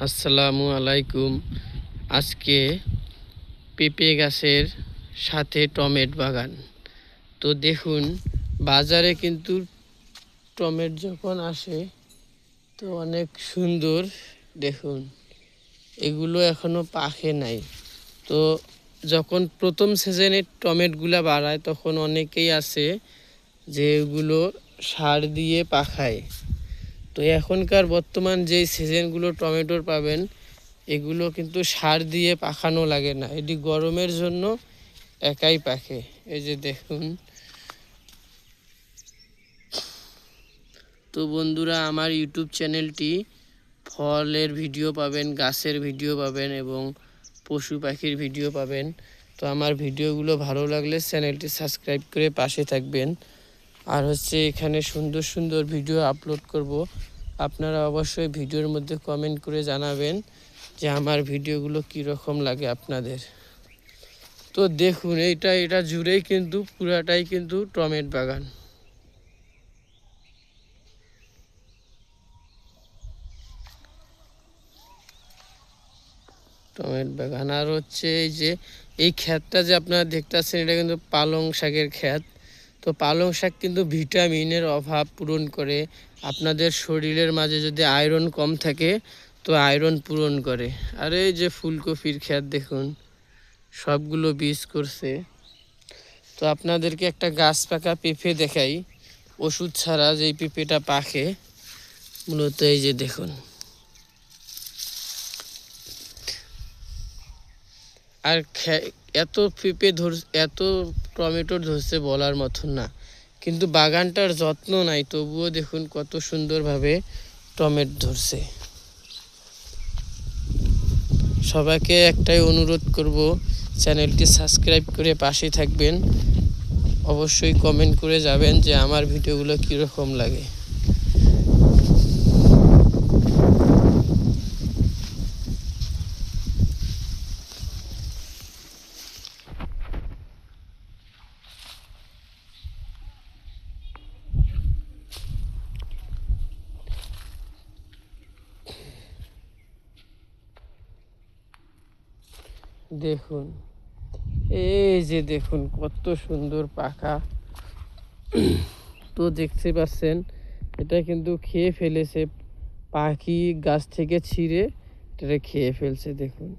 আসসালামু আলাইকুম। আজকে পেঁপে গাছের সাথে টমেটো বাগান। তো দেখুন, বাজারে কিন্তু টমেটো যখন আসে তো অনেক সুন্দর। দেখুন, এগুলো এখনো পাকে নাই। তো যখন প্রথম সিজনে টমেটোগুলা বাড়ায় তখন অনেকেই আছে যে এগুলো সার দিয়ে পাকায়। তো এখনকার বর্তমান যেই সিজনগুলো টমেটোর পাবেন, এগুলো কিন্তু সার দিয়ে পাকানো লাগে না, এটি গরমের জন্য একাই পাকে। এই যে দেখুন। তো বন্ধুরা, আমার ইউটিউব চ্যানেলটি ফলের ভিডিও পাবেন, গাছের ভিডিও পাবেন এবং পশু পাখির ভিডিও পাবেন। তো আমার ভিডিওগুলো ভালো লাগলে চ্যানেলটি সাবস্ক্রাইব করে পাশে থাকবেন। আর এখানে সুন্দর সুন্দর ভিডিও আপলোড করব। আপনারা অবশ্যই ভিডিওর মধ্যে কমেন্ট করে জানাবেন যে আমার ভিডিওগুলো কীরকম লাগে আপনাদের। তো দেখুন, এটা জুড়েই কিন্তু পুরাটাই কিন্তু টমেটো বাগান। টমেটো বাগান। আর এই যে এই ক্ষেতটা যে আপনারা দেখতেছেন, এটা কিন্তু পালং শাকের ক্ষেত। তো পালং শাক কিন্তু ভিটামিনের অভাব পূরণ করে। আপনাদের শরীরের মাঝে যদি আয়রন কম থাকে তো আয়রন পূরণ করে। আর এই যে ফুলকপির ক্ষেত দেখুন, সবগুলো বীজ করছে। তো আপনাদেরকে একটা গাছ পাকা পেঁপে দেখাই, ওষুধ ছাড়া যেই পেঁপেটা পাকে মূলত। এই যে দেখুন, আর এত পেঁপে এত টমেটো ধরছে বলার মতন না, কিন্তু বাগানটার যত্ন নাই, তবুও দেখুন কত সুন্দরভাবে টমেটো ধরছে। সবাইকে একটাই অনুরোধ করব, চ্যানেলটি সাবস্ক্রাইব করে পাশে থাকবেন। অবশ্যই কমেন্ট করে যাবেন যে আমার ভিডিওগুলো কীরকম লাগে। দেখুন, এই যে দেখুন কত সুন্দর পাকা। তো দেখতে পাচ্ছেন, এটা কিন্তু খেয়ে ফেলেছে পাখি, গাছ থেকে ছিঁড়ে এটা খেয়ে ফেলছে। দেখুন।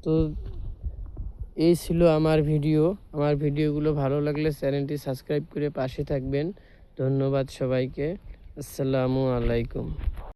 তো এই ছিল আমার ভিডিও। আমার ভিডিওগুলো ভালো লাগলে চ্যানেলটি সাবস্ক্রাইব করে পাশে থাকবেন। ধন্যবাদ সবাইকে। আসসালামু আলাইকুম।